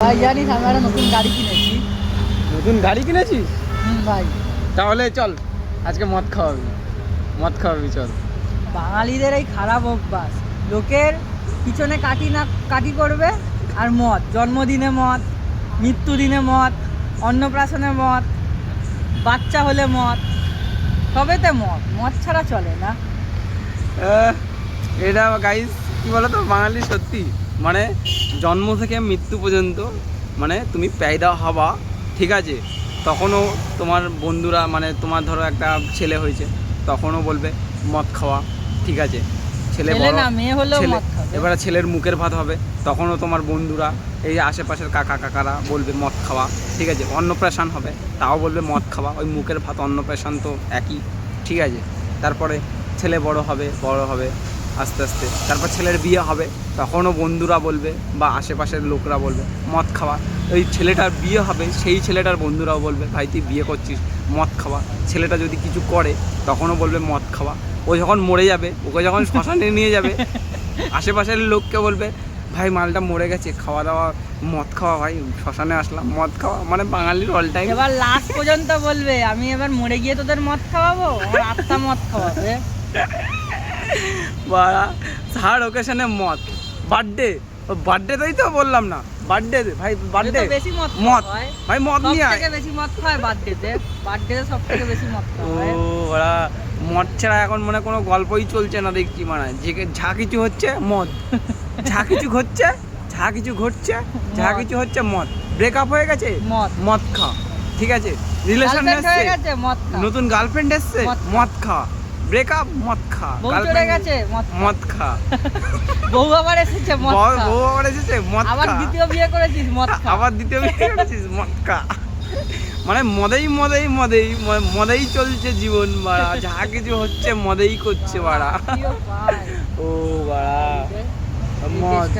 ভাই জানিস আমি একটা নতুন গাড়ি কিনেছি। নতুন গাড়ি কিনেছিস? ভাই তাহলে চল আজকে মদ খাওয়াবি চল। বাঙালিদের এই খারাপ অভ্যাস, লোকের পিছনে কাটি করবে আর মদ, জন্মদিনে মদ, মৃত্যুদিনে মদ, অন্নপ্রাশনে মদ, বাচ্চা হলে মদ, সবেতে মদ ছাড়া চলে না। এটা গাইস কি বলতো, বাঙালি সত্যি মানে জন্ম থেকে মৃত্যু পর্যন্ত মানে তুমি পেয়দা হবা, ঠিক আছে, তখনও তোমার বন্ধুরা মানে তোমার ধরো একটা ছেলে হয়েছে তখনও বলবে মদ খাওয়া, ঠিক আছে, ছেলে বড় না মেয়ে হলেও ছেলে মদ খাবে। এবারে ছেলের মুখের ভাত হবে তখনও তোমার বন্ধুরা এই আশেপাশের কাকারা বলবে মদ খাওয়া, ঠিক আছে, অন্নপ্রাশন হবে তাও বলবে মদ খাওয়া, ওই মুখের ভাত অন্নপ্রাশন তো একই, ঠিক আছে। তারপরে ছেলে বড় হবে আস্তে আস্তে, তারপর ছেলের বিয়ে হবে তখনও বন্ধুরা বলবে বা আশেপাশের লোকরা বলবে মদ খাওয়া। ওই ছেলেটার বিয়ে হবে সেই ছেলেটার বন্ধুরাও বলবে ভাই তুই বিয়ে করছিস মদ খাওয়া। ছেলেটা যদি কিছু করে তখনও বলবে মদ খাওয়া। ও যখন মরে যাবে, ওকে যখন শ্মশানে নিয়ে যাবে আশেপাশের লোককে বলবে ভাই মালটা মরে গেছে, খাওয়া দাওয়া মদ খাওয়া, ভাই শ্মশানে আসলাম মদ খাওয়া, মানে বাঙালির অল টাইম। এবার লাস্ট পর্যন্ত বলবে আমি এবার মরে গিয়ে তোদের মদ খাওয়াবো, আমার আত্মা মদ খাওয়াবে। বা থার্ড ওকেশনে মদ, বার্থডেতেই তো বললাম না, বার্থডে ভাই, বার্থডে বেশি মদ ভাই মদ নিয়ে আয়। বেশি মদ খায় বার্থডেতে সব থেকে বেশি মদ ও খায়। ওরা মদ ছাড়া এখন মানে কোনো গল্পই চলছে না দেখছি, মানে যা কিছু হচ্ছে মদ, যা কিছু হচ্ছে মদ। ব্রেকআপ হয়ে গেছে মদ খা, ঠিক আছে, রিলেশন এসছে মদ খা, নতুন গার্লফ্রেন্ড এসছে মদ খা, ব্রেকআপ মদ খা, বউ চলে গেছে মদ খা, বউ আবার এসেছে মদ খা, বউ আবার এসেছে মদ খা, আবার দ্বিতীয় বিয়ে করেছিস মদ খা, আবার দ্বিতীয় বিয়ে করেছিস মদ খা। মানে মদেই চলছে জীবন বাড়া, যা কিছু হচ্ছে মদেই করছে বাড়া। ও বাড়া মদ।